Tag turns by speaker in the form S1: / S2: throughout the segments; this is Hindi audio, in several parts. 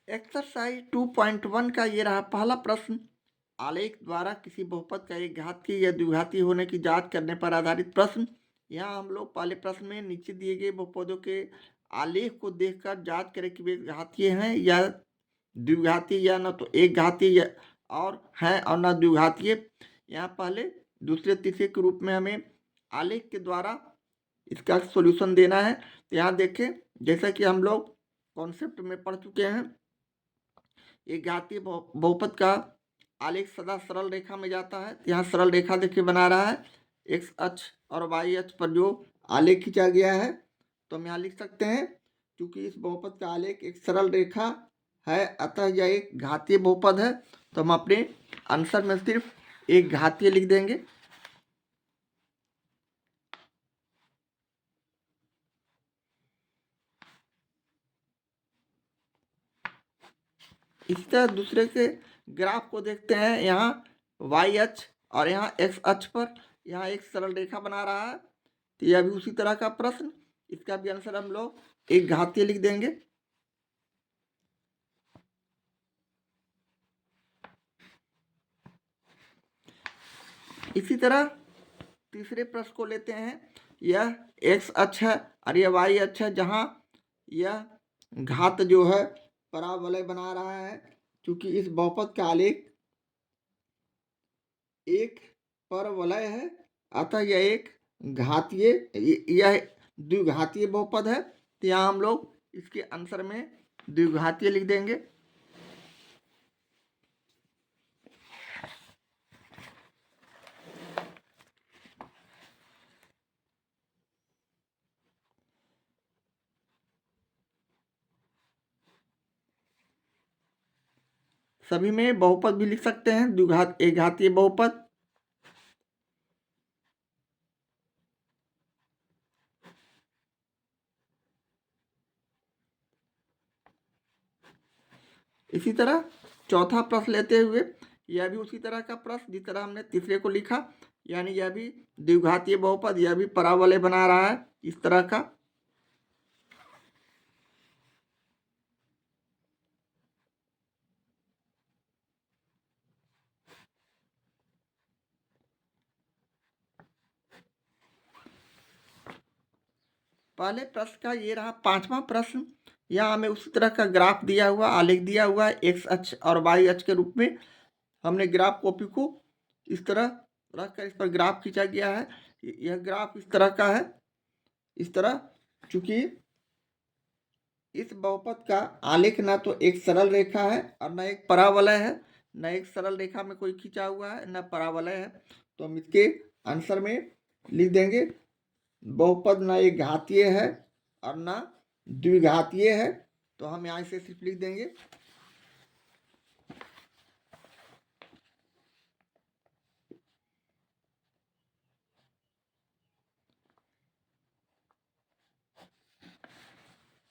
S1: एक्सरसाइज 2.1 का ये रहा पहला प्रश्न। आलेख द्वारा किसी बहुपद का एक घातीय या द्विघातीय होने की जांच करने पर आधारित प्रश्न। यहाँ हम लोग पहले प्रश्न में नीचे दिए गए बहुपदों के आलेख को देखकर जांच करें कि वे घातीय हैं या द्विघातीय, या न तो एक घातीय और हैं और न द्विघातीय। यहाँ पहले दूसरे तीसरे के रूप में हमें आलेख के द्वारा इसका सॉल्यूशन देना है। तो यहाँ देखें, जैसा कि हम लोग कॉन्सेप्ट में पढ़ चुके हैं, एक घातीय बहुपद का आलेख सदा सरल रेखा में जाता है। यहाँ सरल रेखा देखिए बना रहा है, एक्स अक्ष और वाई अक्ष पर जो आलेख खींचा गया है। तो हम यहाँ लिख सकते हैं, क्योंकि इस बहुपद का आलेख एक सरल रेखा है, अतः यह एक घातीय बहुपद है। तो हम अपने आंसर में सिर्फ एक घातीय लिख देंगे। इसी तरह दूसरे के ग्राफ को देखते हैं। यहाँ वाई अक्ष और यहाँ एक्स अक्ष पर यहाँ एक सरल रेखा बना रहा है। तो यह भी उसी तरह का प्रश्न, इसका भी आंसर हम लोग एक घातीय लिख देंगे। इसी तरह तीसरे प्रश्न को लेते हैं। यह एक्स अक्ष है और यह वाई अक्ष है, जहाँ यह घात जो है परावलय बना रहा है। क्योंकि इस बहुपद का आलेख एक परवलय है, अतः यह एक घातीय, यह द्विघातीय बहुपद है। तो यहाँ हम लोग इसके आंसर में द्विघातीय लिख देंगे। सभी में बहुपद भी लिख सकते हैं, द्विघात एक घातीय बहुपद। इसी तरह चौथा प्रश्न लेते हुए, यह भी उसी तरह का प्रश्न जिस तरह हमने तीसरे को लिखा, यानी यह भी द्विघातीय बहुपद, यह भी परावलय बना रहा है इस तरह का। पहले प्रश्न का ये रहा पांचवा प्रश्न। यहाँ हमें उसी तरह का ग्राफ दिया हुआ, आलेख दिया हुआ है, एक्स अक्ष और वाई अक्ष के रूप में। हमने ग्राफ कॉपी को इस तरह रखकर इस पर ग्राफ खींचा गया है। यह ग्राफ इस तरह का है, इस तरह। चूंकि इस बहुपद का आलेख ना तो एक सरल रेखा है और न एक परावलय है, न एक सरल रेखा में कोई खींचा हुआ है, न परावलय है। तो हम इसके आंसर में लिख देंगे, बहुपद न एक घातीय है और न द्विघातीय है। तो हम यहाँ से सिर्फ लिख देंगे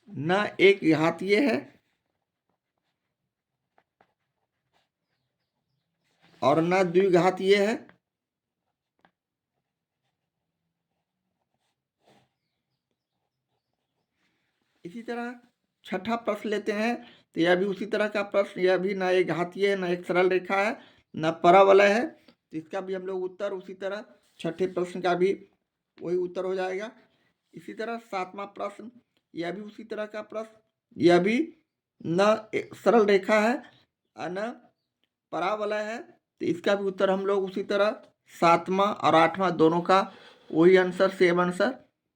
S1: न एक घातीय है और न द्विघातीय है। इसी तरह छठा प्रश्न लेते हैं। तो यह भी उसी तरह का प्रश्न, यह भी न एक घातीय है, न एक सरल रेखा है, न परावलय है। तो इसका भी हम लोग उत्तर उसी तरह छठे प्रश्न का भी वही उत्तर हो जाएगा। इसी तरह सातवां प्रश्न, यह भी उसी तरह का प्रश्न, यह भी न सरल रेखा है और न परावलय है। तो इसका भी उत्तर हम लोग उसी तरह सातवां और आठवां दोनों का वही आंसर, सेम आंसर,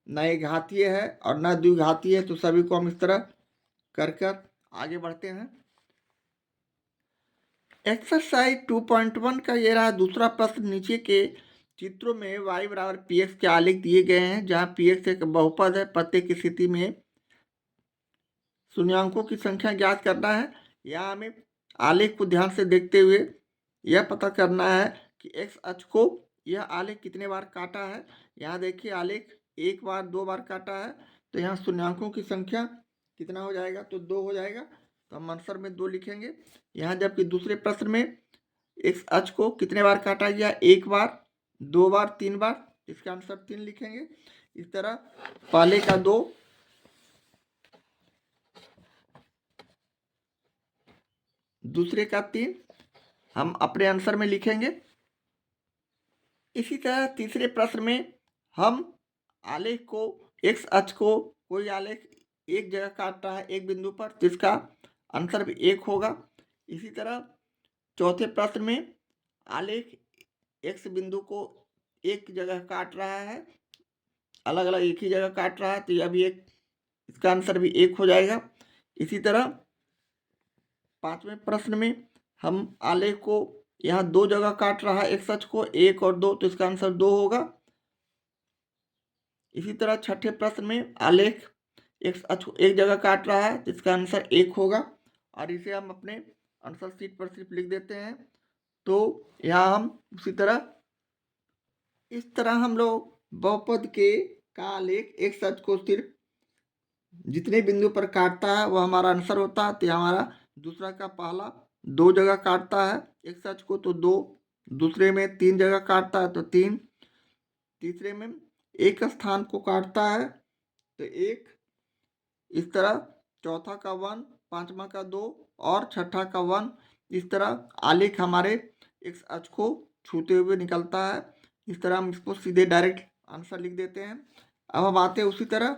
S1: न एक घातीय है और न द्विघातीय है। तो सभी को हम इस तरह कर आगे बढ़ते हैं। एक्सरसाइज 2.1 का ये रहा दूसरा प्रश्न। नीचे के चित्रों में y बराबर पी एक्स के आलेख दिए गए हैं, जहाँ पी एक्स एक बहुपद है। प्रत्येक स्थिति में शून्यांकों की संख्या ज्ञात करना है। यहाँ हमें आलेख को ध्यान से देखते हुए यह पता करना है कि एक्स अक्ष को यह आलेख कितने बार काटा है। यहाँ देखिए, आलेख एक बार, दो बार काटा है। तो यहाँ शून्यांकों की संख्या कितना हो जाएगा, तो 2 हो जाएगा। तो हम आंसर में 2 लिखेंगे। यहाँ जबकि दूसरे प्रश्न में एक्स अक्ष को कितने बार काटा गया, एक बार, दो बार, 3 बार, इसका आंसर 3 लिखेंगे। इस तरह पहले का 2, दूसरे का 3 हम अपने आंसर में लिखेंगे। इसी तरह तीसरे प्रश्न में हम आलेख को एक्स अक्ष को कोई आलेख एक जगह काट रहा है एक बिंदु पर, जिसका आंसर भी 1 होगा। इसी तरह चौथे प्रश्न में आलेख एक्स बिंदु को एक जगह काट रहा है, अलग अलग एक ही जगह काट रहा है, तो यह भी एक, इसका आंसर भी 1 हो जाएगा। इसी तरह पांचवें प्रश्न में हम आलेख को यहाँ 2 जगह काट रहा है एक्स अक्ष को 1 और 2, तो इसका आंसर 2 होगा। इसी तरह छठे प्रश्न में आलेख एक्स अक्ष को एक जगह काट रहा है, तो इसका आंसर 1 होगा। और इसे हम अपने आंसर शीट पर सिर्फ लिख देते हैं। तो यहाँ हम उसी तरह इस तरह हम लोग बहुपद के का आलेख एक्स अक्ष को सिर्फ जितने बिंदु पर काटता है वह हमारा आंसर होता है। तो हमारा दूसरा का पहला 2 जगह काटता है एक्स अक्ष को, तो 2, दूसरे में 3 जगह काटता है तो 3, तीसरे में एक स्थान को काटता है तो 1, इस तरह चौथा का 1, पांचवा का 2 और छठा का 1। इस तरह आलेख हमारे एक्स अक्ष को छूते हुए निकलता है। इस तरह हम इसको सीधे डायरेक्ट आंसर लिख देते हैं। अब हम आते हैं उसी तरह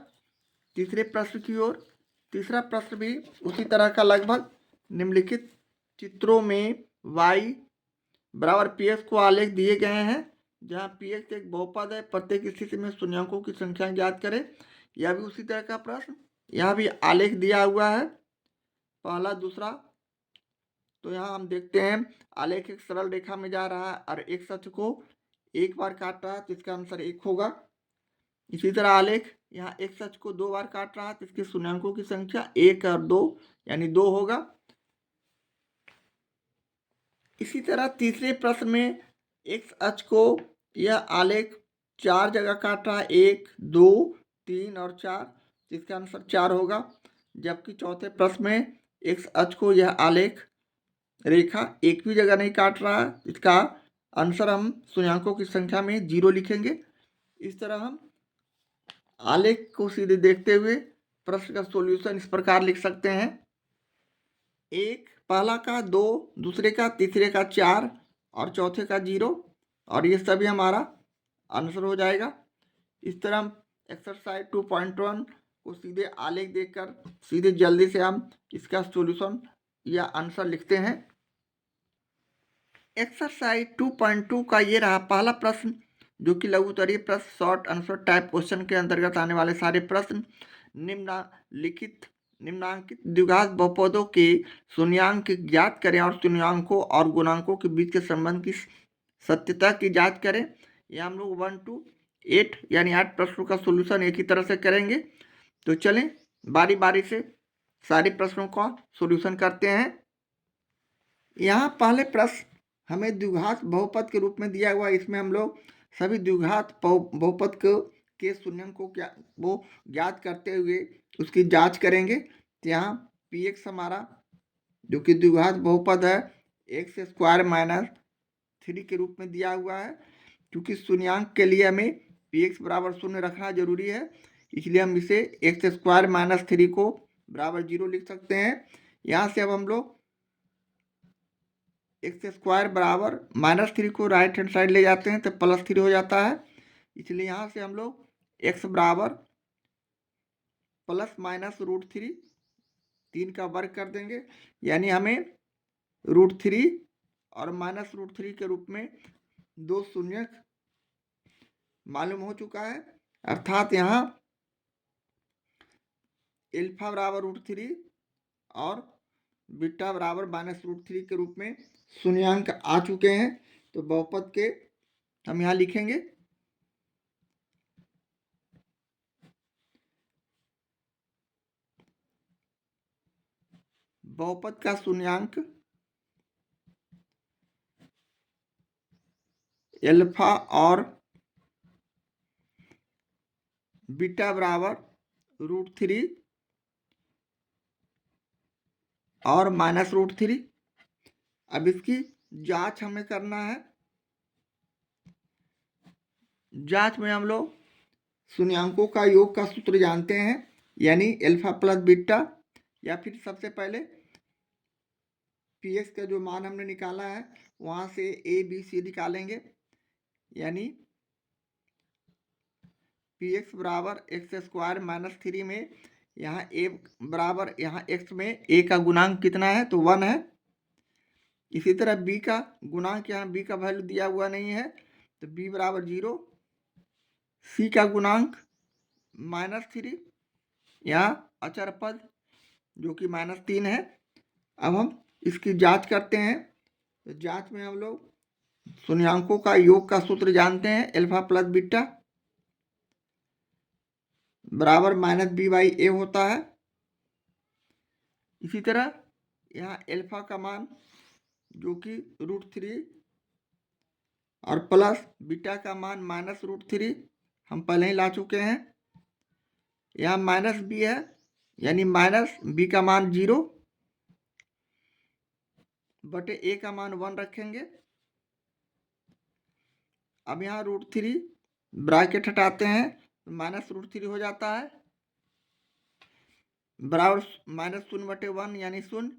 S1: तीसरे प्रश्न की ओर। तीसरा प्रश्न भी उसी तरह का लगभग निम्नलिखित चित्रों में y बराबर px को आलेख दिए गए हैं, जहां px एक बहुपद है, प्रत्येक स्थिति में शून्याङ्कों की संख्या ज्ञात करें। यह भी उसी तरह का प्रश्न, यहाँ भी आलेख दिया हुआ है पहला दूसरा। तो यहाँ हम देखते हैं आलेख एक सरल रेखा में जा रहा है और एक अक्ष को एक बार काट रहा है, तो इसका आंसर 1 होगा। इसी तरह आलेख यहाँ एक अक्ष को 2 बार काट रहा है, तो इसके शून्याङ्कों की संख्या 1 और 2 यानी 2 होगा। इसी तरह तीसरे प्रश्न में एक्स अक्ष को यह आलेख 4 जगह काट रहा है, 1, 2, 3 और 4, जिसका आंसर 4 होगा। जबकि चौथे प्रश्न में एक्स अक्ष को यह आलेख रेखा एक भी जगह नहीं काट रहा है, इसका आंसर हम शून्याङ्कों की संख्या में 0 लिखेंगे। इस तरह हम आलेख को सीधे देखते हुए प्रश्न का सॉल्यूशन इस प्रकार लिख सकते हैं। 1, पहला का 2, दूसरे का, तीसरे का 4 और चौथे का 0, और ये सभी हमारा आंसर हो जाएगा। इस तरह हम एक्सरसाइज 2.1 को सीधे आलेख देखकर सीधे जल्दी से हम इसका सॉल्यूशन या आंसर लिखते हैं। एक्सरसाइज 2.2 का ये रहा पहला प्रश्न, जो कि लघु उत्तरीय प्रश्न शॉर्ट आंसर टाइप क्वेश्चन के अंतर्गत आने वाले सारे प्रश्न। निम्नांकित द्विघात बहुपदों के शून्याङ्क ज्ञात करें और शून्याङ्कों और गुणांकों के बीच के संबंध की सत्यता की जांच करें। यह हम लोग 1 to 8 यानी 8 प्रश्नों का सॉल्यूशन एक ही तरह से करेंगे। तो चलें बारी बारी से सारे प्रश्नों का सॉल्यूशन करते हैं। यहाँ पहले प्रश्न हमें द्विघात बहुपद के रूप में दिया हुआ है, इसमें हम लोग सभी द्विघात बहुपद के शून्याङ्कों को ज्ञात करते हुए उसकी जांच करेंगे। तो यहाँ px हमारा जो कि द्विघात बहुपद है x² - 3 के रूप में दिया हुआ है। क्योंकि शून्याङ्क के लिए हमें px बराबर 0 रखना जरूरी है, इसलिए हम इसे x² - 3 को बराबर 0 लिख सकते हैं। यहाँ से अब हम लोग x² बराबर -3 को राइट हैंड साइड ले जाते हैं तो +3 हो जाता है। इसलिए यहाँ से हम लोग x बराबर ±√3 3 का वर्ग कर देंगे, यानी हमें √3 और -√3 के रूप में 2 शून्यक मालूम हो चुका है। अर्थात यहाँ अल्फा बराबर √3 और बीटा बराबर -√3 के रूप में शून्याङ्क आ चुके हैं। तो बहुपद के हम यहाँ लिखेंगे बहुपद का शून्याङ्क अल्फा और बीटा बराबर √3 और -√3। अब इसकी जांच हमें करना है। जांच में हम लोग शून्याङ्कों का योग का सूत्र जानते हैं, यानी अल्फा प्लस बीटा, या फिर सबसे पहले पी एक्स का जो मान हमने निकाला है वहाँ से ए बी सी निकालेंगे, यानी पी एक्स बराबर एक्स स्क्वायर माइनस 3 में यहाँ ए बराबर यहाँ एक्स में ए का गुणांक कितना है तो 1 है। इसी तरह बी का गुणांक, यहाँ बी का वैल्यू दिया हुआ नहीं है तो बी बराबर 0, सी का गुणांक -3, यहाँ अचर पद जो कि -3 है। अब हम इसकी जांच करते हैं, तो जांच में हम लोग शून्यांकों का योग का सूत्र जानते हैं, अल्फा प्लस बीटा बराबर -b/a होता है। इसी तरह यहाँ अल्फा का मान जो कि √3 और प्लस बीटा का मान -√3 हम पहले ही ला चुके हैं। यहाँ -b है, यानी -b का मान 0 बटे a का मान 1 रखेंगे। अब यहाँ √3 ब्रैकेट हटाते हैं तो -√3 हो जाता है, बराबर -0/1 यानी 0।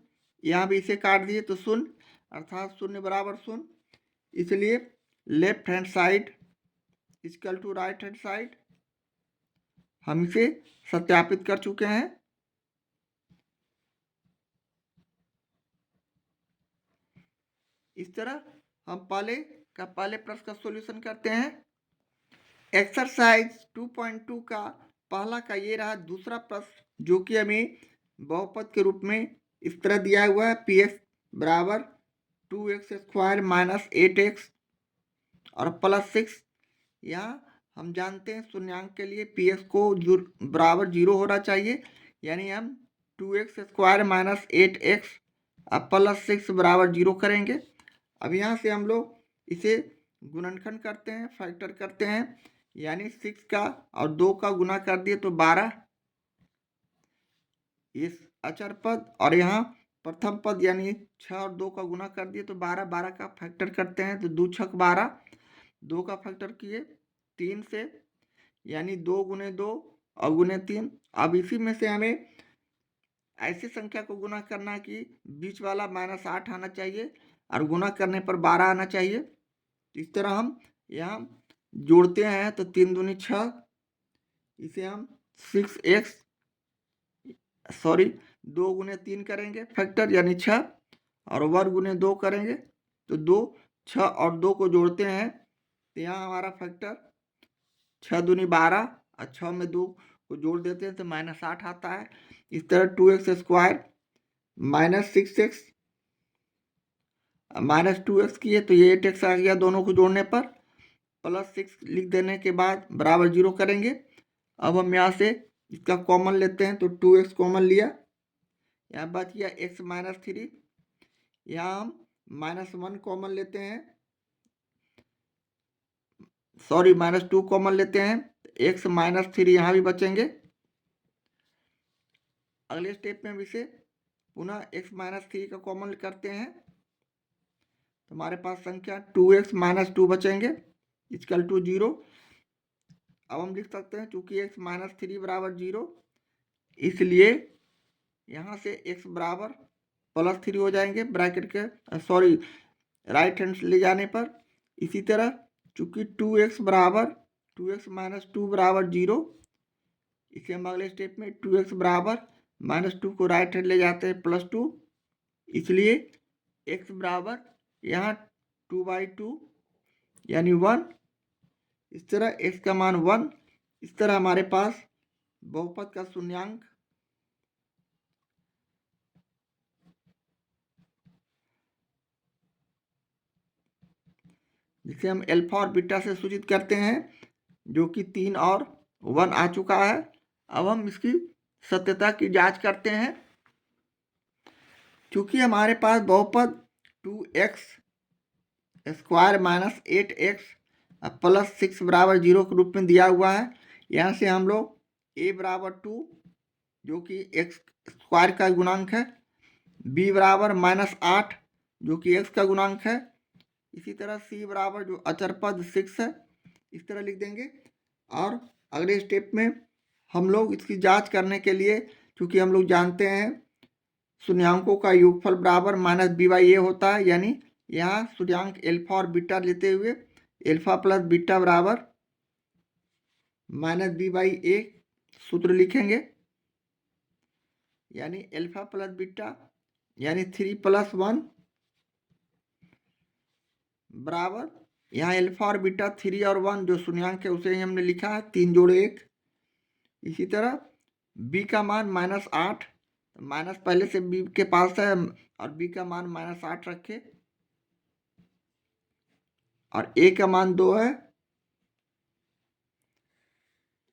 S1: यहाँ भी इसे काट दिए तो 0, अर्थात 0 बराबर 0। इसलिए left hand side equal to right hand side हम इसे सत्यापित कर चुके हैं। इस तरह हम पहले प्रश्न का सॉल्यूशन करते हैं। एक्सरसाइज 2.2 का पहला का ये रहा दूसरा प्रश्न, जो कि हमें बहुपद के रूप में इस तरह दिया हुआ है, पी एक्स बराबर 2x² माइनस 8x और प्लस 6। यहाँ हम जानते हैं शून्यांक के लिए पी एक्स को बराबर 0 होना चाहिए, यानी हम 2x² माइनस 8x और प्लस 6 बराबर 0 करेंगे। अब यहाँ से हम लोग इसे गुणनखंड करते हैं, फैक्टर करते हैं, यानी 6 का और 2 का गुना कर दिए तो 12 इस अचर पद, और यहाँ प्रथम पद यानी 6 और 2 का गुना कर दिए तो 12, 12 का फैक्टर करते हैं तो 2 छक 12, 2 का फैक्टर किए 3 से, यानी 2 गुने 2 और गुने 3। अब इसी में से हमें ऐसी संख्या को गुना करना कि बीच वाला -8 आना चाहिए और गुना करने पर 12 आना चाहिए। इस तरह हम यहाँ जोड़ते हैं तो 3 दूनी 6, इसे हम 2 गुने 3 करेंगे फैक्टर यानी 6, और वर्ग गुने 2 करेंगे तो 2, 6 और 2 को जोड़ते हैं तो यहाँ हमारा फैक्टर 6 दूनी 12 और 6 में 2 को जोड़ देते हैं तो -8 आता है। इस तरह 2x² माइनस 6x -2x किए तो ये 8x आ गया, दोनों को जोड़ने पर प्लस 6 लिख देने के बाद बराबर 0 करेंगे। अब हम यहाँ से इसका कॉमन लेते हैं तो 2x कॉमन लिया, यहाँ बच गया x -3। यहाँ हम -1 कॉमन लेते हैं, सॉरी -2 कॉमन लेते हैं, x -3 यहाँ भी बचेंगे। अगले स्टेप में हम इसे पुनः x -3 का कॉमन करते हैं तो हमारे पास संख्या 2x -2 बचेंगे इक्वल टू 0। अब हम लिख सकते हैं चूंकि x -3 बराबर 0, इसलिए यहाँ से x बराबर +3 हो जाएंगे ब्रैकेट के, सॉरी राइट हैंड ले जाने पर। इसी तरह चूंकि 2x -2 बराबर 0, इसे हम अगले स्टेप में 2x बराबर -2 को राइट हैंड ले जाते हैं +2, इसलिए x बराबर यहाँ 2/2 यानी 1। इस तरह x का मान 1। इस तरह हमारे पास बहुपद का शून्यांक जिसे हम अल्फा और बीटा से सूचित करते हैं, जो कि 3 और 1 आ चुका है। अब हम इसकी सत्यता की जांच करते हैं। क्योंकि हमारे पास बहुपद 2x² माइनस 8x प्लस 6 बराबर 0 के रूप में दिया हुआ है, यहाँ से हम लोग a बराबर 2 जो कि x² का गुणांक है, b बराबर -8 जो कि x का गुणांक है, इसी तरह c बराबर जो अचर पद 6 है, इस तरह लिख देंगे। और अगले स्टेप में हम लोग इसकी जांच करने के लिए, क्योंकि हम लोग जानते हैं शून्यांकों का योगफल बराबर माइनस बी बाई ए होता है। यानी यहाँ शून्यांक एल्फा और बीटा लेते हुए एल्फा प्लस बीटा बराबर माइनस बी बाई ए सूत्र लिखेंगे। यानी एल्फा प्लस बीटा यानी 3+1 बराबर यहाँ एल्फा और बीटा 3 और 1 जो शून्यांक है उसे ही हमने लिखा है 3 जोड़े 1। इसी तरह b का मान -8, माइनस पहले से b के पास है और b का मान -8 रखे और a का मान 2 है।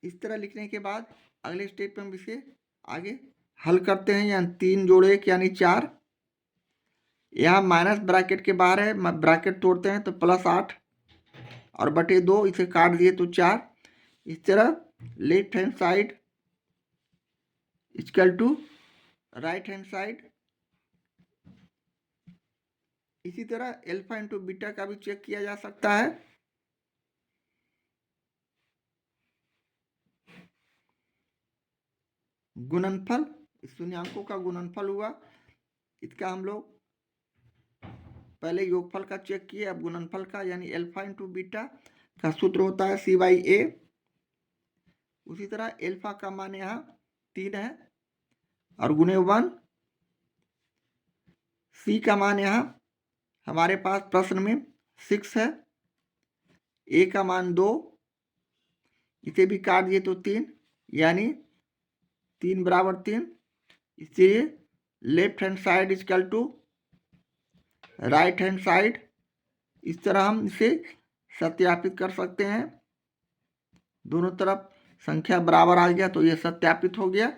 S1: इस तरह लिखने के बाद अगले स्टेप में हम इसे आगे हल करते हैं। यानी 3 जोड़े 1 यानी 4। यहाँ माइनस ब्रैकेट के बाहर है, ब्रैकेट तोड़ते हैं तो +8 और बटे 2, इसे काट दिए तो 4। इस तरह left hand side equal to right hand side. इसी तरह एल्फा इंटू बीटा का भी चेक किया जा सकता है। गुणनफल, शून्यांकों का गुणनफल हुआ, इसका हम लोग पहले योगफल का चेक किए, अब गुणनफल का। यानी एल्फा इंटू बीटा का सूत्र होता है c/a। उसी तरह एल्फा का मान यहाँ 3 है और गुणे 1। c का मान यहाँ हमारे पास प्रश्न में 6 है। a का मान 2, इसे भी काट दिए तो 3, यानी 3 बराबर 3। इसलिए left hand side equal to right hand side. इस तरह हम इसे सत्यापित कर सकते हैं। दोनों तरफ संख्या बराबर आ गया तो यह सत्यापित हो गया।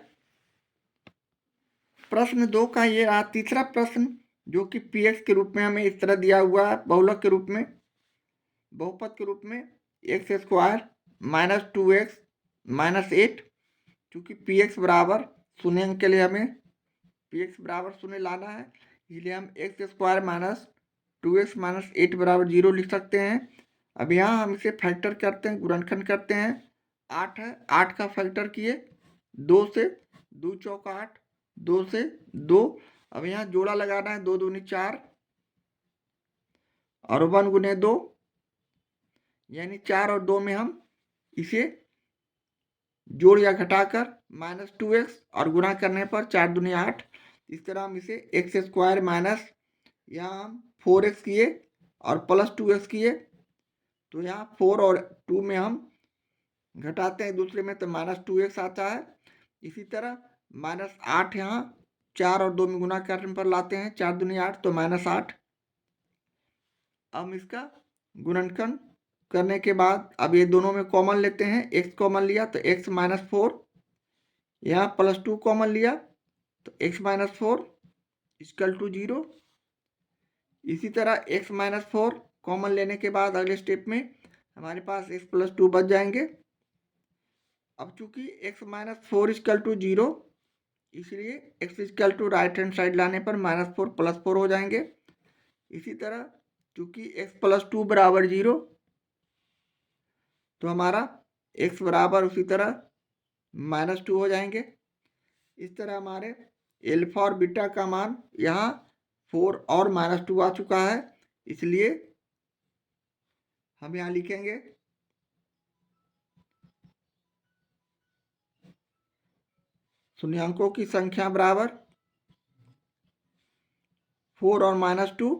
S1: प्रश्न 2 का ये रहा तीसरा प्रश्न, जो कि px के रूप में हमें इस तरह दिया हुआ है, बहुलक के रूप में, बहुपद के रूप में x² - 2x - 8। चूंकि px बराबर शून्य अंक के लिए हमें px बराबर 0 लाना है, इसलिए हम x² - 2x - 8 बराबर 0 लिख सकते हैं। अब यहाँ हम इसे फैक्टर करते हैं, गुणनखंड करते हैं। 8 है, 8 का फैक्टर किए 2 से, 2 चौका 8, 2 से 2। अब यहाँ जोड़ा लगाना है, 2 दूनी 4 और 1 गुने 2, यानी 4 और 2 में हम इसे जोड़ या घटाकर -2x और गुणा करने पर 4 दूनी 8। इस तरह हम इसे x² माइनस यहाँ हम 4x किए और +2x किए, तो यहाँ 4 और 2 में हम घटाते हैं दूसरे में तो -2x आता है। इसी तरह -8 यहाँ 4 और 2 में गुणा करने पर लाते हैं, 4 दूनी 8 तो -8। अब हम इसका गुणनखंड करने के बाद अब ये दोनों में कॉमन लेते हैं। x कॉमन लिया तो x - 4, यहाँ +2 कॉमन लिया तो x - 4 इक्वल टू 0। इसी तरह x - 4 कॉमन लेने के बाद अगले स्टेप में हमारे पास x + 2 बच जाएंगे। अब चूंकि x - 4 इक्वल टू 0, इसलिए x equal to right hand side लाने पर -4 + 4 हो जाएंगे। इसी तरह चूंकि x + 2 बराबर 0, तो हमारा x बराबर उसी तरह -2 हो जाएंगे। इस तरह हमारे एल्फा और बीटा का मान यहाँ 4 और -2 आ चुका है, इसलिए हम यहाँ लिखेंगे शून्यांकों की संख्या बराबर 4 और -2।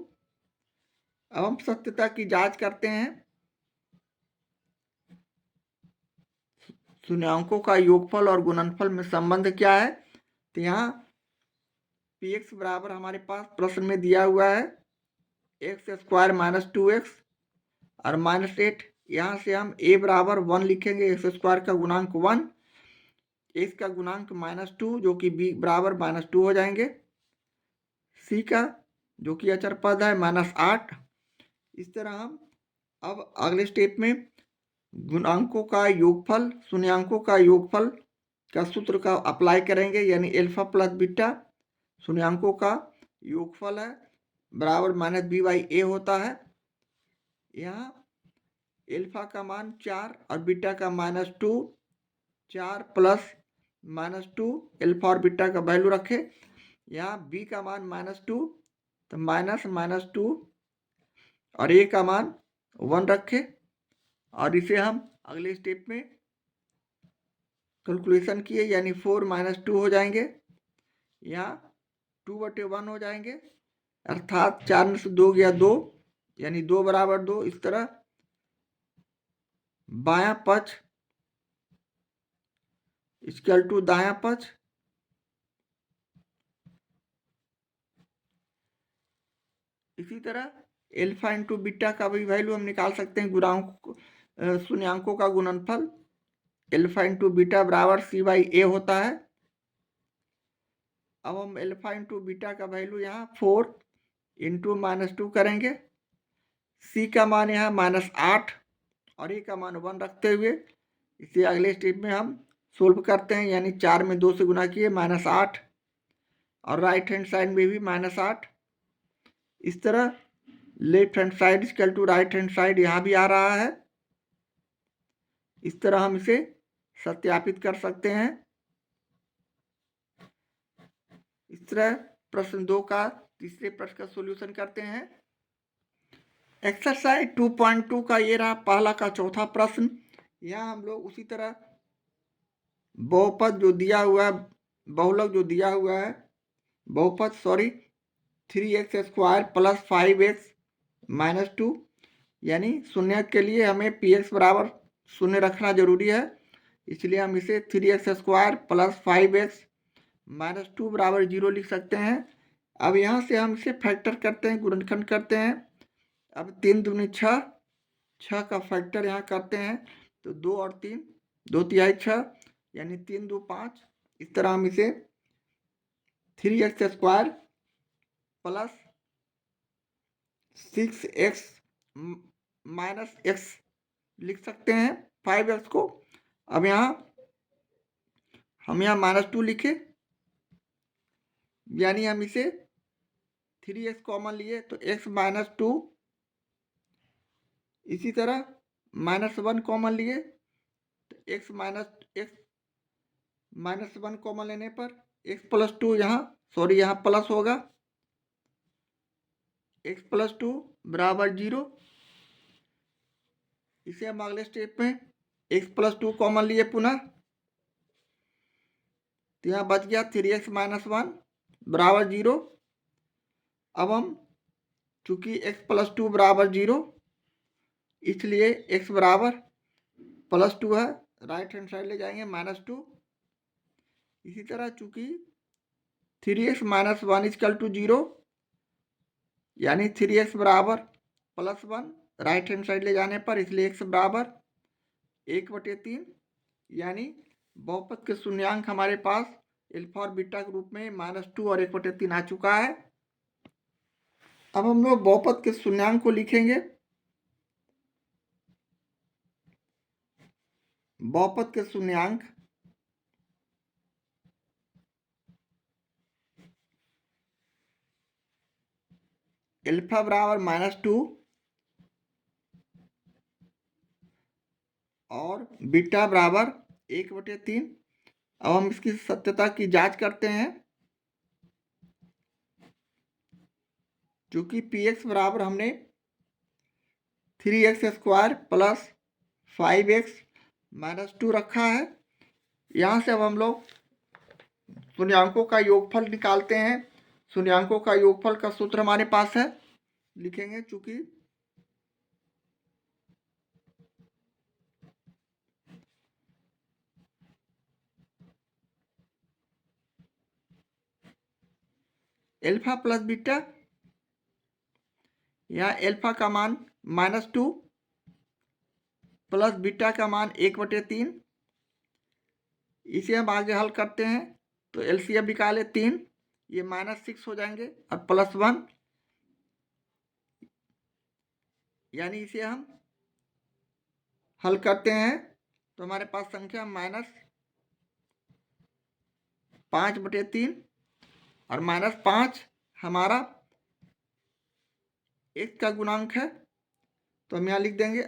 S1: अब हम सत्यता की जांच करते हैं। शून्यांकों का योगफल और गुणनफल में संबंध क्या है, तो यहाँ px बराबर हमारे पास प्रश्न में दिया हुआ है x² - 2x और -8। यहाँ से हम a बराबर 1 लिखेंगे, x² का गुणांक 1, x का गुणांक -2 जो कि b बराबर -2 हो जाएंगे, c का जो कि अचर पद है -8। इस तरह हम अब अगले स्टेप में गुणांकों का योगफल, शून्यांकों का योगफल का सूत्र का अप्लाई करेंगे। यानी एल्फा प्लस बीटा शून्यांकों का योगफल है बराबर -b/a होता है। यहाँ एल्फा का मान 4 और बीटा का -2, 4 + -2 एल्फा और बीटा का वैल्यू रखे। यहाँ b का मान -2, तो -2 और a का मान 1 रखे और इसे हम अगले स्टेप में कैलकुलेशन किए, यानी 4 - 2 हो जाएंगे। यहाँ 2/1 हो जाएंगे, अर्थात 4 में से 2 गया 2, यानी 2 बराबर 2। इस तरह बायां पक्ष इक्वल टू दायां पक्ष, इसी तरह एल्फा इंटू बीटा का भी वैल्यू हम निकाल सकते हैं, गुणांक शून्यांकों का गुणनफल एल्फा इंटू बीटा बराबर c/a होता है। अब हम एल्फा इंटू बीटा का वैल्यू यहाँ 4 इंटू -2 करेंगे। c का मान यहाँ -8 और a का मान 1 रखते हुए इसे अगले स्टेप में हम सोल्व करते हैं, यानी 4 में 2 से गुना किए -8 और राइट हैंड साइड में भी -8। इस तरह left hand side equal to right hand side यहाँ भी आ रहा है। इस तरह हम इसे सत्यापित कर सकते हैं। इस तरह प्रश्न 2 का तीसरे प्रश्न का सॉल्यूशन करते हैं। एक्सरसाइज 2.2 का ये रहा पहला का चौथा प्रश्न। यहाँ हम लोग उसी तरह बहुपद जो दिया हुआ है, बहुलक जो दिया हुआ है, बहुपद 3x² + 5x - 2, यानी शून्य के लिए हमें px बराबर 0 रखना जरूरी है, इसलिए हम इसे 3x² + 5x - 2 बराबर 0 लिख सकते हैं। अब यहाँ से हम इसे फैक्टर करते हैं, गुणनखंड करते हैं। अब 3 दूनी 6, 6 का फैक्टर यहाँ करते हैं तो 2 और 3, 2 तिहाई 6, यानी 3 2 5। इस तरह हम इसे 3x² + 6x - x लिख सकते हैं 5x को। अब हम यहाँ -2 लिखे, यानी हम इसे 3x कॉमन लिए तो x - 2, इसी तरह -1 कॉमन लिए तो x -1 कॉमन लेने पर x + 2 यहाँ प्लस होगा, x + 2 बराबर 0। इसे हम अगले स्टेप में x + 2 कॉमन लिए पुनः, तो यहाँ बच गया 3x - 1 बराबर 0। अब हम चूंकि x + 2 बराबर 0, इसलिए x बराबर +2 है, राइट हैंड साइड ले जाएंगे -2। इसी तरह चूंकि 3x - 1 = 0, यानी 3x बराबर +1, राइट हैंड साइड ले जाने पर, इसलिए x बराबर 1/3, यानी बहुपद के शून्यांक हमारे पास अल्फा और बीटा के रूप में -2 और 1/3 आ चुका है। अब हम लोग बहुपद के शून्यांक को लिखेंगे। बहुपद के शून्यांक अल्फा बराबर -2 और बीटा बराबर 1/3। अब हम इसकी सत्यता की जांच करते हैं। चूंकि px बराबर हमने 3x² + 5x - 2 रखा है, यहाँ से अब हम लोग शून्यांकों का योगफल निकालते हैं। शून्यांकों का योगफल का सूत्र हमारे पास है, लिखेंगे। चूंकि अल्फा प्लस बीटा, यहाँ अल्फा का मान -2 प्लस बीटा का मान 1/3। इसे हम आगे हल करते हैं तो एलसीएम निकाले 3, ये -6 हो जाएंगे और +1, यानी इसे हम हल करते हैं तो हमारे पास संख्या -5/3 और -5 हमारा x का गुणांक है, तो हम यहाँ लिख देंगे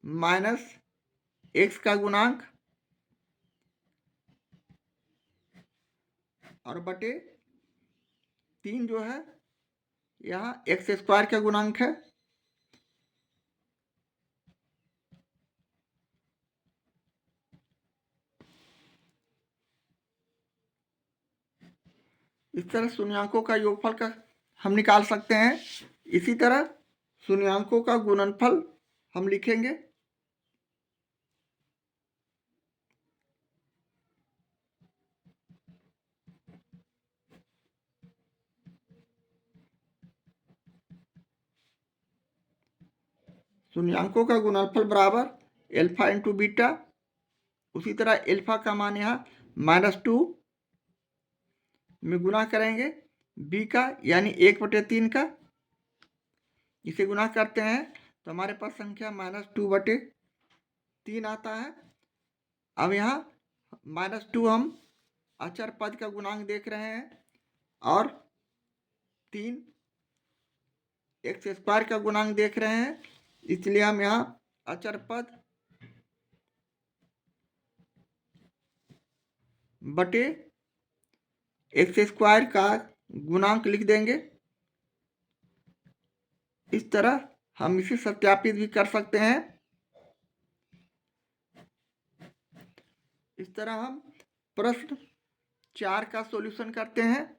S1: -x का गुणांक और बटे 3 जो है यहाँ एक्स स्क्वायर का गुणांक है। इस तरह शून्यांकों का योगफल का हम निकाल सकते हैं। इसी तरह शून्यांकों का गुणनफल हम लिखेंगे। शून्यांकों का गुणनफल बराबर एल्फा इंटू बीटा। उसी तरह एल्फा का मान यहाँ -2 में गुना करेंगे बी का, यानी 1/3 का। इसे गुना करते हैं तो हमारे पास संख्या -2/3 आता है। अब यहाँ -2 हम अचर पद का गुणांक देख रहे हैं और 3 एक्स स्क्वायर का गुणांक देख रहे हैं, इसलिए हम यहाँ अचर पद बटे एक्स स्क्वायर का गुणांक लिख देंगे। इस तरह हम इसे सत्यापित भी कर सकते हैं। इस तरह हम प्रश्न 4 का सॉल्यूशन करते हैं।